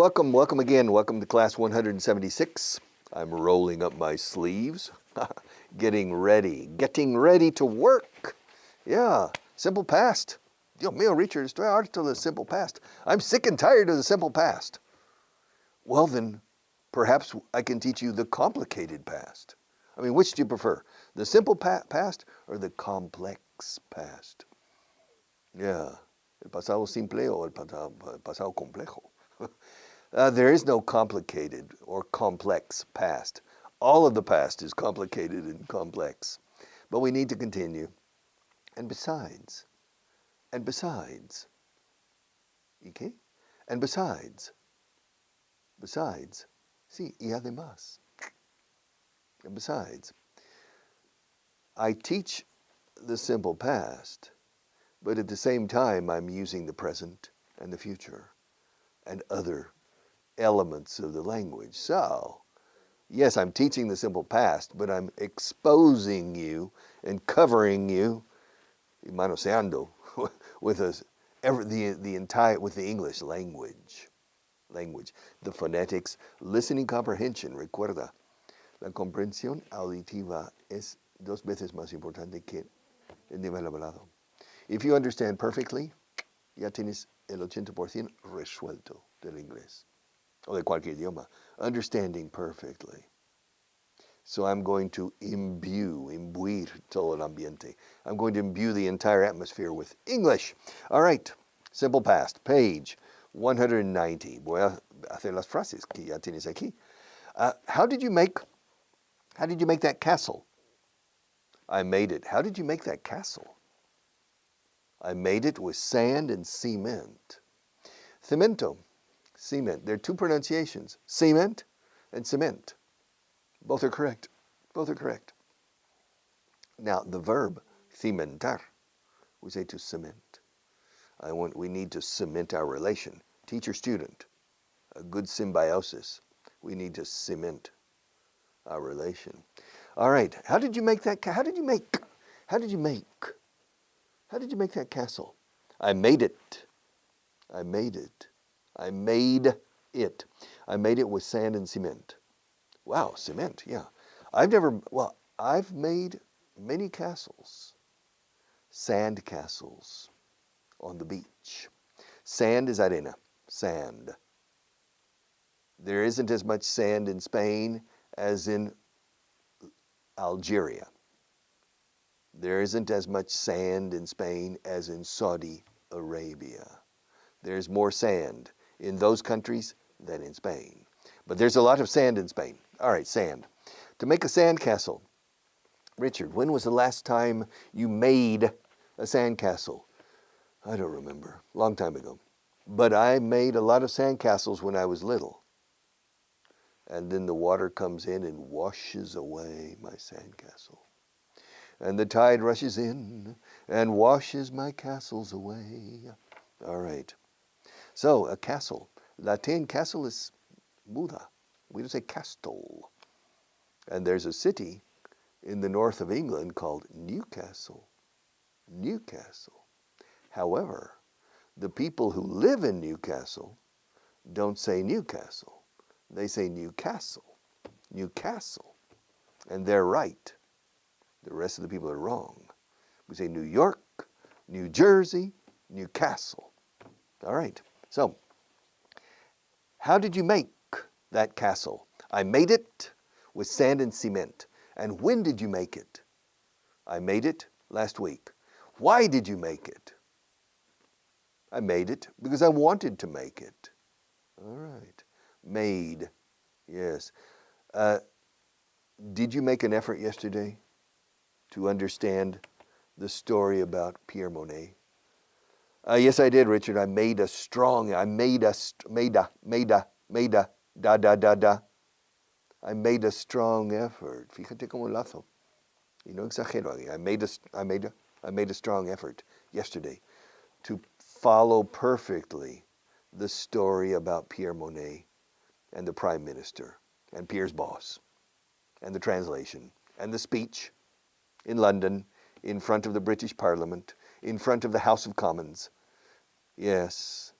welcome again. Welcome to class 176. I'm rolling up my sleeves, getting ready to work. Yeah, simple past. Dios mío, Richard, estoy harto de simple past. I'm sick and tired of the simple past. Well then, perhaps I can teach you the complicated past. I mean, which do you prefer? The simple past or the complex past? Yeah, el pasado simple o el pasado complejo. There is no complicated or complex past. All of the past is complicated and complex. But we need to continue. And besides, ¿y qué? And besides, sí, y además. And besides, I teach the simple past, but at the same time I'm using the present and the future and other elements of the language. So, yes, I'm teaching the simple past, but I'm exposing you and covering you, manoseando, with the English language. The phonetics, listening comprehension. Recuerda, la comprensión auditiva es 2 veces más importante que el nivel hablado. If you understand perfectly, ya tienes el 80% resuelto del inglés. O de cualquier idioma, understanding perfectly. So I'm going to imbuir todo el ambiente. I'm going to imbue the entire atmosphere with English. All right, simple past, page 190. Voy a hacer las frases que ya tienes aquí. How did you make that castle? I made it. How did you make that castle? I made it with sand and cement. Cemento. Cement. There are 2 pronunciations, cement and cement. Both are correct. Now, the verb cimentar, we say to cement. We need to cement our relation. Teacher-student, a good symbiosis. We need to cement our relation. All right, how did you make that castle? I made it. I made it with sand and cement. Wow, cement, yeah. I've made many castles. Sand castles on the beach. Sand is arena, sand. There isn't as much sand in Spain as in Algeria. There isn't as much sand in Spain as in Saudi Arabia. There's more sand in those countries than in Spain. But there's a lot of sand in Spain. All right, sand. To make a sand castle. Richard, when was the last time you made a sand castle? I don't remember. Long time ago. But I made a lot of sand castles when I was little. And then the water comes in and washes away my sand castle. And the tide rushes in and washes my castles away. All right. So, a castle. Latin castle is muda. We don't say castle. And there's a city in the north of England called Newcastle. Newcastle. However, the people who live in Newcastle don't say Newcastle. They say Newcastle. Newcastle. And they're right. The rest of the people are wrong. We say New York, New Jersey, Newcastle. All right. So, how did you make that castle? I made it with sand and cement. And when did you make it? I made it last week. Why did you make it? I made it because I wanted to make it. All right. Made. Yes. Did you make an effort yesterday to understand the story about Pierre Monet? Yes, I did, Richard. I made a strong effort. I made a strong effort. Fíjate cómo lazo. Y no exagero. I made a strong effort yesterday to follow perfectly the story about Pierre Monet and the Prime Minister and Pierre's boss and the translation and the speech in London in front of the British Parliament, in front of the House of Commons. Yes,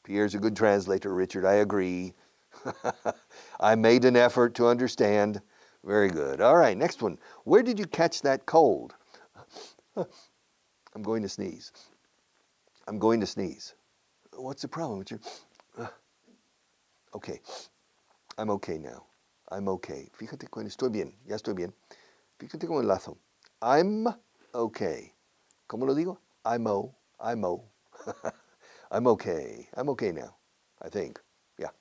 Pierre's a good translator, Richard. I agree. I made an effort to understand. Very good. All right, next one. Where did you catch that cold? I'm going to sneeze. I'm going to sneeze. What's the problem, Richard? Okay. I'm okay now. I'm okay. Fíjate con estoy bien. Ya estoy bien. Fíjate con el lazo. I'm okay. ¿Cómo lo digo? I'm I'm okay. I'm okay now, I think. Yeah.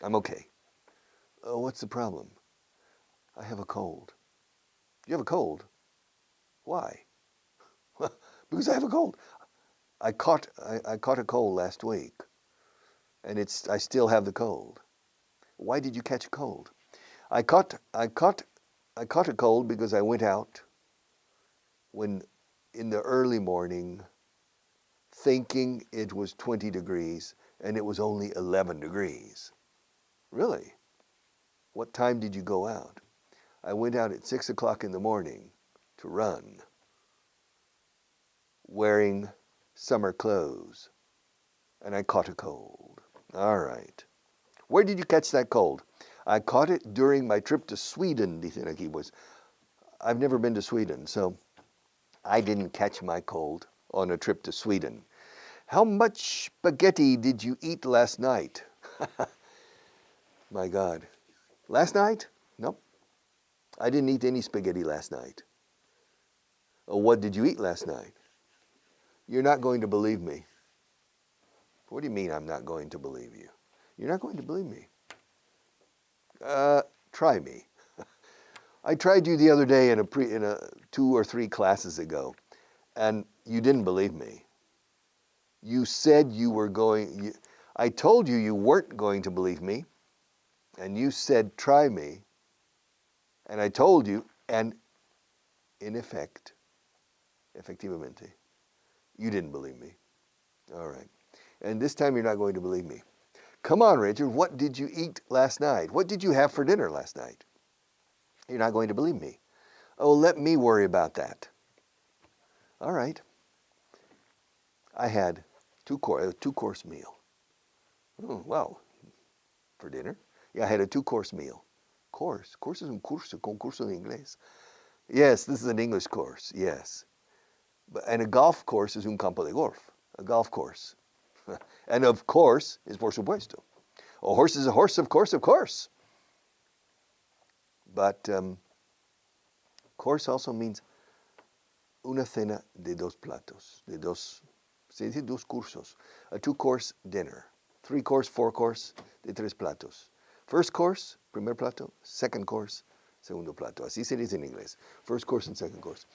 I'm okay. Oh, what's the problem? I have a cold. You have a cold? Why? Because I have a cold. I caught a cold last week, and I still have the cold. Why did you catch a cold? I caught a cold because I went out in the early morning thinking it was 20 degrees and it was only 11 degrees. Really? What time did you go out? I went out at 6 o'clock in the morning to run, wearing summer clothes, and I caught a cold. All right. Where did you catch that cold? I caught it during my trip to Sweden, dicen aquí, I've never been to Sweden, so I didn't catch my cold on a trip to Sweden. How much spaghetti did you eat last night? My God. Last night? Nope. I didn't eat any spaghetti last night. Oh, what did you eat last night? You're not going to believe me. What do you mean I'm not going to believe you? You're not going to believe me. Try me. I tried you the other day in a 2 or 3 classes ago, and you didn't believe me. You said you were going. I told you you weren't going to believe me, and you said try me, and I told you, and in effect, efectivamente, you didn't believe me. All right, and this time you're not going to believe me. Come on, Richard, what did you eat last night? What did you have for dinner last night? You're not going to believe me. Oh, let me worry about that. All right. I had a two-course meal. Oh, wow. For dinner? Yeah, I had a 2-course meal. Course es un curso, concurso de inglés. Yes, this is an English course, yes. And a golf course is un campo de golf, a golf course. And of course is por supuesto. A horse is a horse, of course, of course. But course also means una cena de 2 platos, se dice 2 cursos, a 2-course dinner, 3-course, 4-course, de 3 platos. First course, primer plato, second course, segundo plato. Así se dice en inglés. First course and second course.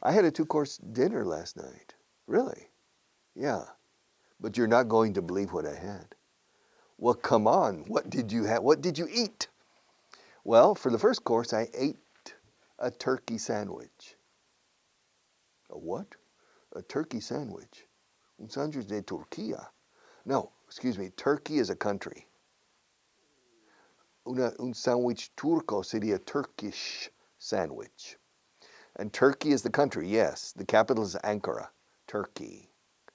I had a 2-course dinner last night. Really? Yeah. But you're not going to believe what I had. Well, come on. What did you have? What did you eat? Well, for the first course, I ate a turkey sandwich. A what? A turkey sandwich. Un sándwich de Turquía. No, excuse me, Turkey is a country. Un sándwich turco sería Turkish sandwich. And Turkey is the country, yes. The capital is Ankara, Turkey.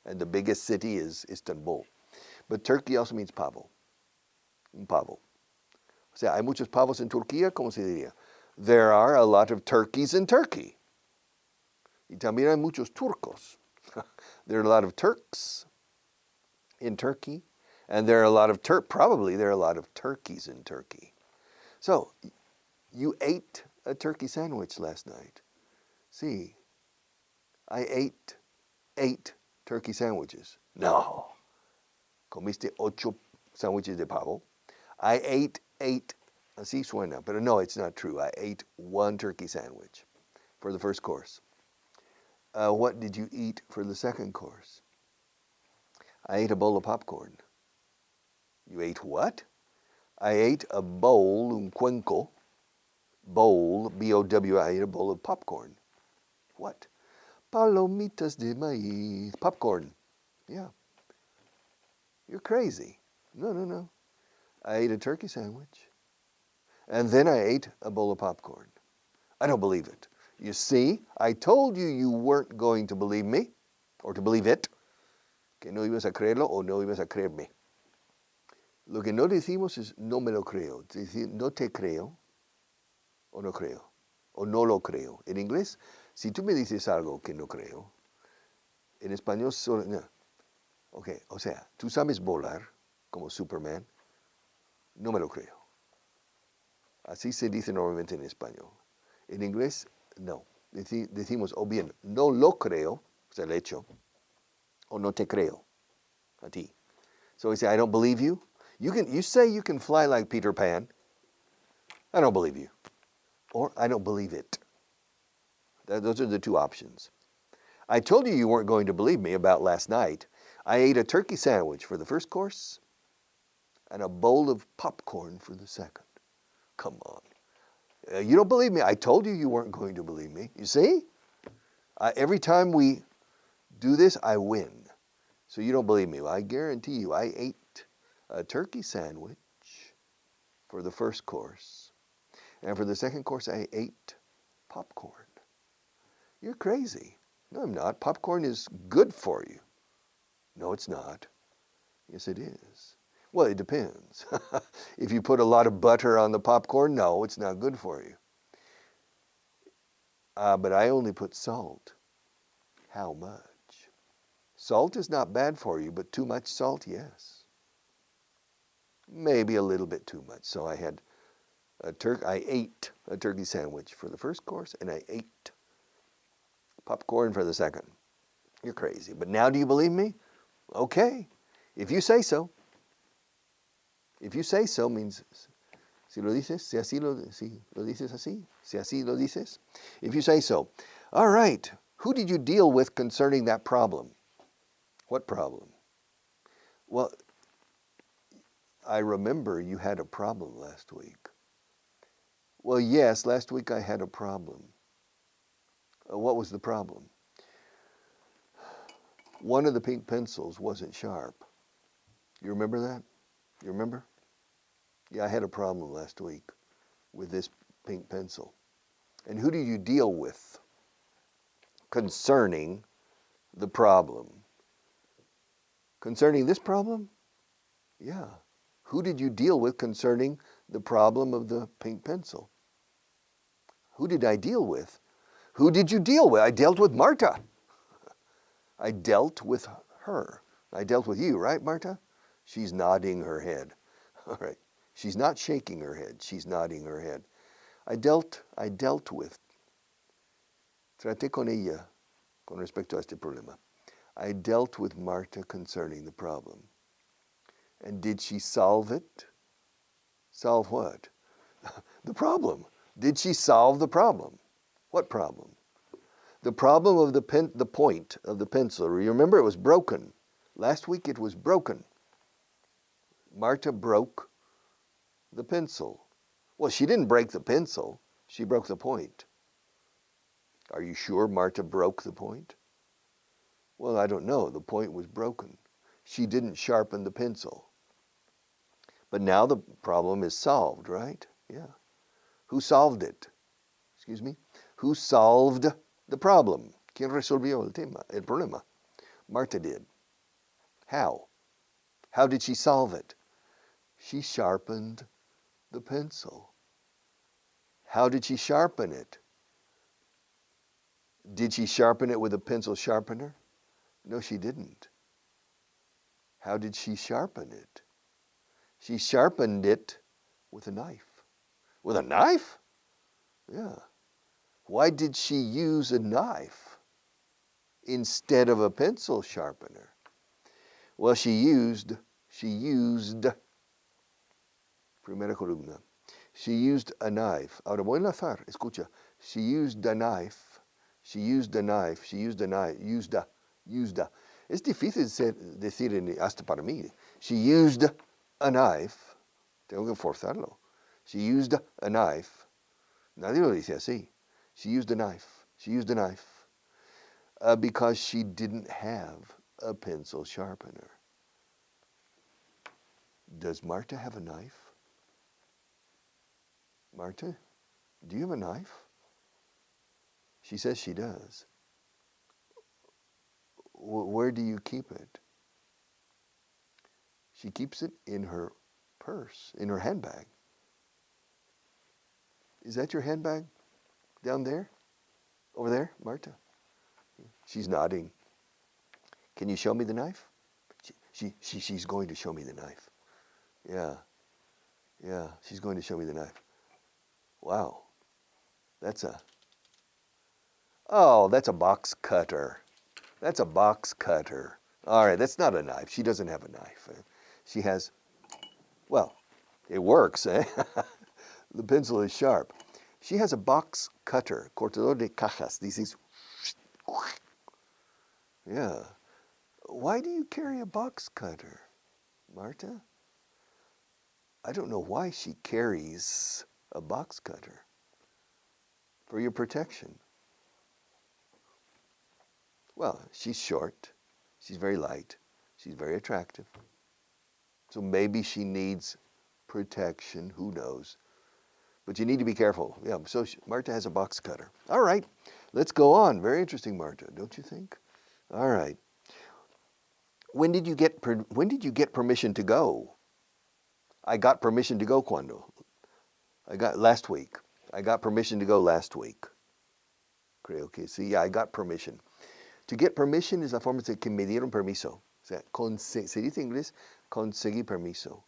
And the biggest city is Istanbul. But Turkey also means pavo. Un pavo. O sea, hay muchos pavos en Turquía, ¿cómo se diría? There are a lot of turkeys in Turkey. Y también hay muchos turcos. There are a lot of Turks in Turkey, and there are a lot of probably there are a lot of turkeys in Turkey. So, you ate a turkey sandwich last night. See, I ate 8 turkey sandwiches. No. Comiste 8 sándwiches de pavo. I ate 8. Así suena, but no, it's not true. I ate 1 turkey sandwich for the first course. What did you eat for the second course? I ate a bowl of popcorn. You ate what? I ate a bowl, un cuenco, bowl, B-O-W, I ate a bowl of popcorn. What? Palomitas de maíz. Popcorn. Yeah. You're crazy. No. I ate a turkey sandwich. And then I ate a bowl of popcorn. I don't believe it. You see, I told you you weren't going to believe me, or to believe it. Que no ibas a creerlo o no ibas a creerme. Lo que no decimos es no me lo creo. Es decir, no te creo o no creo. O no lo creo. En inglés, si tú me dices algo que no creo, en español solo... No. Ok, o sea, tú sabes volar como Superman, no me lo creo. Así se dice normalmente en español. En inglés, no. Decimos o bien no lo creo, o sea, el hecho, o no te creo a ti. So we say, I don't believe you. You say you can fly like Peter Pan. I don't believe you. Or I don't believe it. Those are the two options. I told you weren't going to believe me about last night. I ate a turkey sandwich for the first course and a bowl of popcorn for the second. Come on. You don't believe me. I told you weren't going to believe me. You see? Every time we do this, I win. So you don't believe me. Well, I guarantee you, I ate a turkey sandwich for the first course. And for the second course, I ate popcorn. You're crazy. No, I'm not. Popcorn is good for you. No, it's not. Yes, it is. Well, it depends. If you put a lot of butter on the popcorn, no, it's not good for you. But I only put salt. How much? Salt is not bad for you, but too much salt, yes. Maybe a little bit too much. So I ate a turkey sandwich for the first course, and I ate popcorn for the second. You're crazy. But now do you believe me? Okay. If you say so. If you say so means, si lo dices, si lo dices así, si así lo dices. If you say so. All right. Who did you deal with concerning that problem? What problem? Well, I remember you had a problem last week. Well, yes, last week I had a problem. What was the problem? One of the pink pencils wasn't sharp. You remember that? You remember? Yeah, I had a problem last week with this pink pencil. And who did you deal with concerning the problem? Concerning this problem? Yeah. Who did you deal with concerning the problem of the pink pencil? Who did I deal with? Who did you deal with? I dealt with Marta. I dealt with her. I dealt with you, right, Marta? She's nodding her head. All right. She's not shaking her head. She's nodding her head. I dealt with. Traté con ella con respecto a este problema. I dealt with Marta concerning the problem. And did she solve it? Solve what? The problem. Did she solve the problem? What problem? The problem of the point of the pencil. Remember, it was broken. Last week it was broken. Marta broke the pencil. Well, she didn't break the pencil. She broke the point. Are you sure Marta broke the point? Well, I don't know. The point was broken. She didn't sharpen the pencil. But now the problem is solved, right? Yeah. Who solved it? Excuse me? Who solved the problem? ¿Quién resolvió el problema? Marta did. How? How did she solve it? She sharpened the pencil. How did she sharpen it? Did she sharpen it with a pencil sharpener? No, she didn't. How did she sharpen it? She sharpened it with a knife. With a knife? Yeah. Why did she use a knife instead of a pencil sharpener? Well, she used, primera columna, she used a knife. Ahora voy a enlazar, escucha. She used a knife. She used a knife. She used a knife. Used a. Es difícil decir hasta para mí. She used a knife. Tengo que forzarlo. She used a knife. Nadie lo dice así. She used a knife. She used a knife. Because she didn't have a pencil sharpener. Does Marta have a knife? Marta, do you have a knife? She says she does. Where do you keep it? She keeps it in her purse, in her handbag. Is that your handbag down there? Over there, Marta? She's nodding. Can you show me the knife? She's going to show me the knife. Yeah, she's going to show me the knife. Wow, that's a box cutter. That's a box cutter. All right, that's not a knife. She doesn't have a knife. She has, well, it works, eh? The pencil is sharp. She has a box cutter, cortador de cajas. These, yeah. Why do you carry a box cutter, Marta? I don't know why she carries a box cutter. For your protection. Well, she's short. She's very light. She's very attractive. So maybe she needs protection. Who knows? But you need to be careful. Yeah, so Marta has a box cutter. All right, let's go on. Very interesting, Marta, don't you think? All right. When did you get permission to go? I got permission to go cuando? Last week. I got permission to go last week. Creo que sí. Yeah, I got permission. To get permission is la forma de que me dieron permiso. O sea, se dice en inglés, conseguí permiso.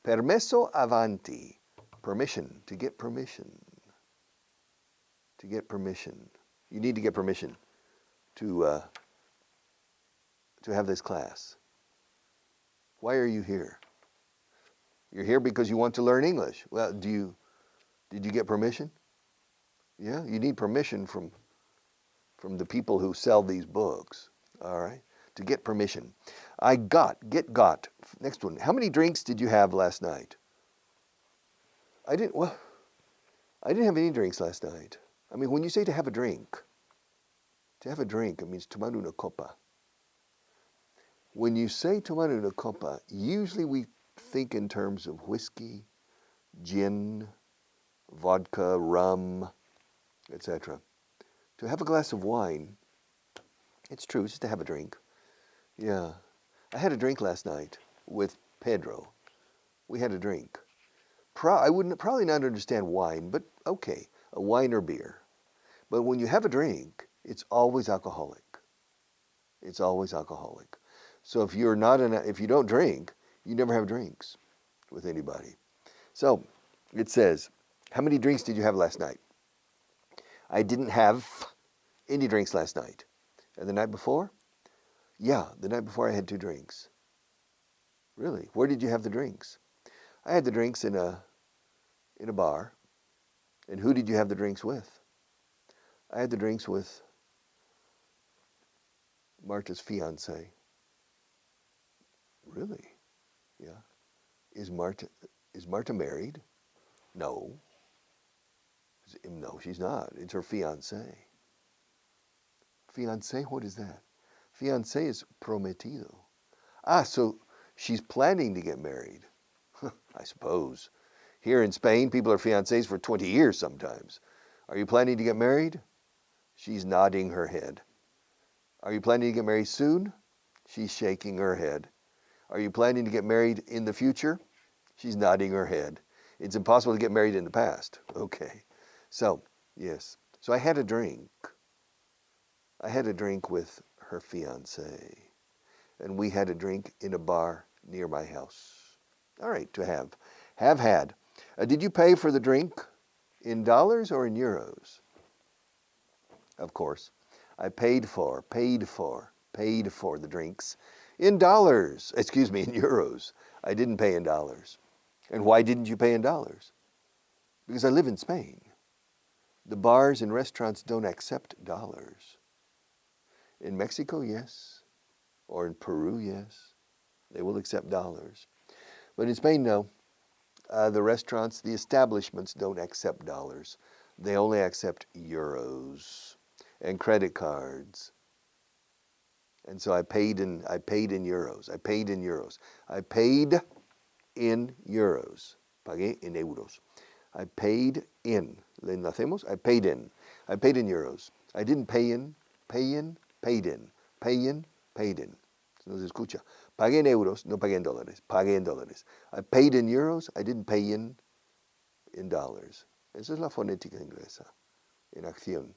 Permesso avanti. Permission, to get permission. To get permission. You need to get permission to have this class. Why are you here? You're here because you want to learn English. Well, did you get permission? Yeah, you need permission from the people who sell these books. All right, to get permission. Got. Next one. How many drinks did you have last night? I didn't have any drinks last night. I mean, when you say to have a drink, it means tomar una copa. When you say tomar una copa, usually we think in terms of whiskey, gin, vodka, rum, etc. To have a glass of wine, it's true, it's just to have a drink. Yeah. I had a drink last night with Pedro. We had a drink. I would probably not understand wine, but okay, a wine or beer. But when you have a drink, it's always alcoholic. It's always alcoholic. So if you don't drink, you never have drinks with anybody. So it says, how many drinks did you have last night? I didn't have any drinks last night. And the night before? Yeah, the night before I had 2 drinks. Really? Where did you have the drinks? I had the drinks in a bar. And who did you have the drinks with? I had the drinks with Marta's fiancé. Really? Yeah. Is Marta married? No. No, she's not. It's her fiancé. Fiancé, what is that? Fiancé is prometido. So she's planning to get married. I suppose. Here in Spain, people are fiancés for 20 years sometimes. Are you planning to get married? She's nodding her head. Are you planning to get married soon? She's shaking her head. Are you planning to get married in the future? She's nodding her head. It's impossible to get married in the past. Okay. So, yes. So I had a drink. I had a drink with her fiancé. And we had a drink in a bar near my house. All right, to have. Have had. Did you pay for the drink in dollars or in euros? Of course. I paid for the drinks in dollars. Excuse me, in euros. I didn't pay in dollars. And why didn't you pay in dollars? Because I live in Spain. The bars and restaurants don't accept dollars. In Mexico, yes. Or in Peru, yes. They will accept dollars. But in Spain, no. The restaurants, the establishments don't accept dollars. They only accept euros and credit cards. And so I paid in euros. I paid in euros. I paid in Pagué en euros. I paid in. ¿Le nacemos? I paid in. I paid in euros. I didn't pay in. Paid in. No se escucha. Pagué en euros, no pagué en dólares. Pagué en dólares. I paid in euros, I didn't pay in dollars. Esa es la fonética inglesa, en acción.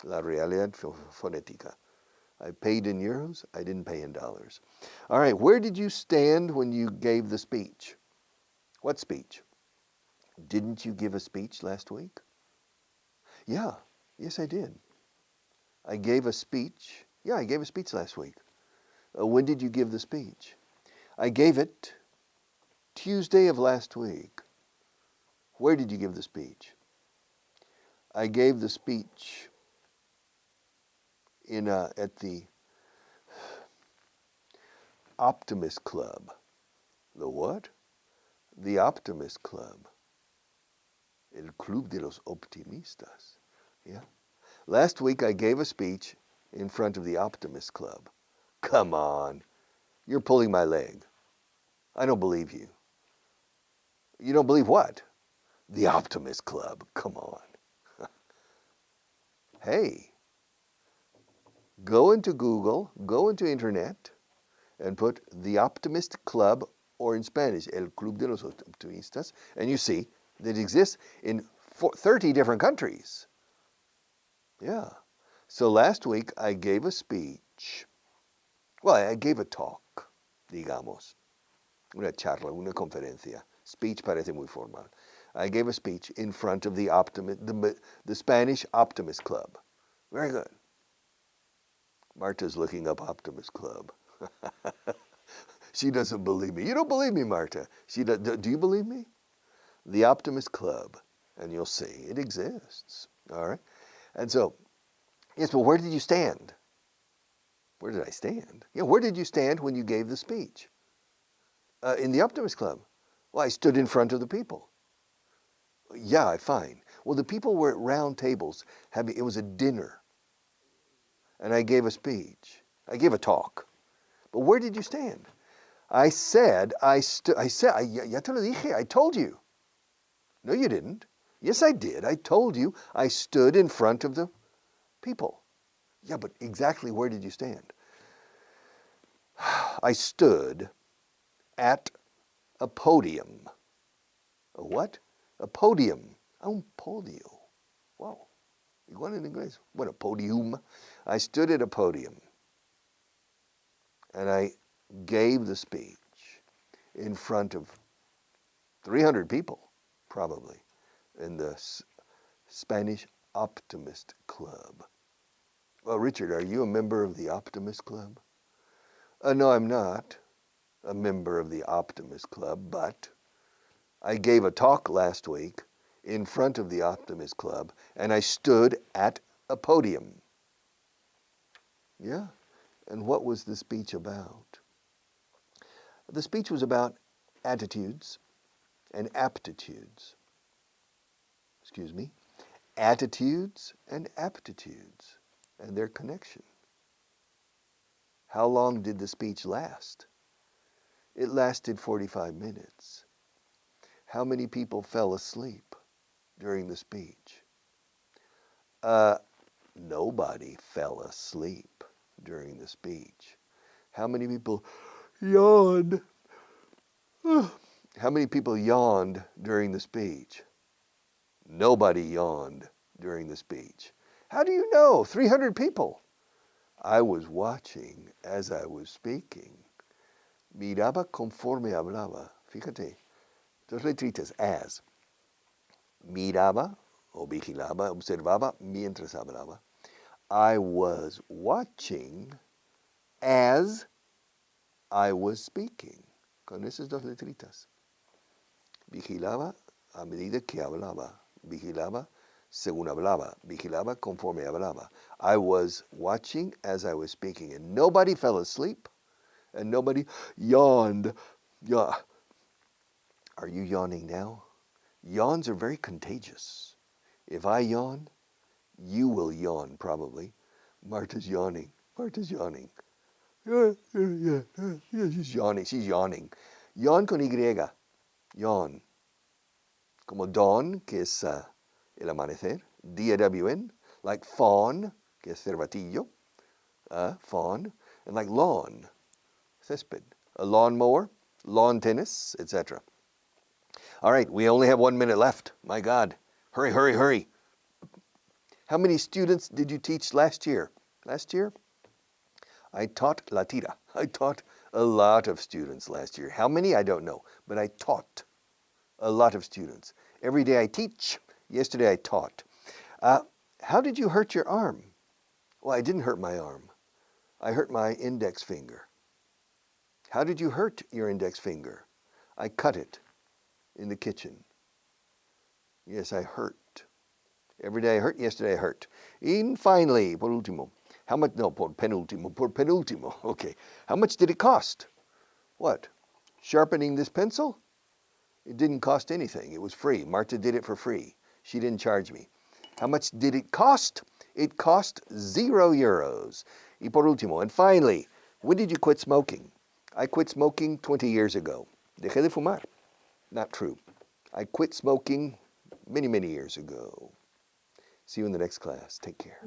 La realidad fonética. I paid in euros, I didn't pay in dollars. All right, where did you stand when you gave the speech? What speech? Didn't you give a speech last week? Yeah, yes, I did. I gave a speech. Yeah, I gave a speech last week. When did you give the speech? I gave it Tuesday of last week. Where did you give the speech? I gave the speech at the Optimist Club. The what? The Optimist Club. El Club de los Optimistas. Yeah. Last week I gave a speech in front of the Optimist Club. Come on. You're pulling my leg. I don't believe you. You don't believe what? The Optimist Club. Come on. Hey, go into Google, go into Internet, and put the Optimist Club, or in Spanish, El Club de los Optimistas, and you see that it exists in 30 different countries. Yeah. So last week I gave a speech. Well, I gave a talk, digamos. Una charla, una conferencia. Speech parece muy formal. I gave a speech in front of the Spanish Optimist Club. Very good. Marta's looking up Optimist Club. She doesn't believe me. You don't believe me, Marta. Do you believe me? The Optimist Club. And you'll see it exists. All right? And so, yes, but where did you stand? Where did I stand? Yeah, where did you stand when you gave the speech? In the Optimist Club. Well, I stood in front of the people. Yeah, fine. Well, the people were at round tables. It was a dinner. And I gave a speech. I gave a talk. But where did you stand? I said, ya te lo dije, I told you. No, you didn't. Yes, I did. I told you I stood in front of the people. Yeah, but exactly where did you stand? I stood at a podium. A what? A podium. Un podio. Wow. Igual en inglés. Bueno, podium. I stood at a podium. And I gave the speech in front of 300 people, probably, in the Spanish Optimist Club. Well, Richard, are you a member of the Optimist Club? No, I'm not a member of the Optimist Club, but I gave a talk last week in front of the Optimist Club, and I stood at a podium. Yeah. And what was the speech about? The speech was about attitudes and aptitudes. Excuse me. Attitudes and aptitudes and their connection. How long did the speech last? It lasted 45 minutes. How many people fell asleep during the speech? Nobody fell asleep during the speech. How many people yawned? How many people yawned during the speech? Nobody yawned during the speech. How do you know? 300 people. I was watching as I was speaking. Miraba conforme hablaba. Fíjate, dos letritas, as. Miraba o vigilaba, observaba mientras hablaba. I was watching as I was speaking. Con esas dos letritas. Vigilaba a medida que hablaba. Vigilaba según hablaba. Vigilaba conforme hablaba. I was watching as I was speaking, and nobody fell asleep, and nobody yawned. Yeah. Are you yawning now? Yawns are very contagious. If I yawn, you will yawn probably. Marta's yawning. Marta's yawning. Yeah, she's yawning. She's yawning. Yawn con Y. Yawn. Como dawn, que es el amanecer. D-A-W-N. Like fawn, que es cervatillo. Fawn. And like lawn. césped. A lawnmower, lawn tennis, etc. All right, we only have 1 minute left. My God. Hurry, hurry, hurry. How many students did you teach last year? Last year? I taught la tira. I taught a lot of students last year. How many? I don't know. But I taught a lot of students. Every day I teach. Yesterday I taught. How did you hurt your arm? Well, I didn't hurt my arm. I hurt my index finger. How did you hurt your index finger? I cut it in the kitchen. Yes, I hurt. Every day I hurt. Yesterday I hurt. And finally, por último, how much? No, por penúltimo. Okay. How much did it cost? What? Sharpening this pencil? It didn't cost anything. It was free. Marta did it for free. She didn't charge me. How much did it cost? It cost €0. Y por último, and finally, when did you quit smoking? I quit smoking 20 years ago. Dejé de fumar. Not true. I quit smoking many, many years ago. See you in the next class. Take care.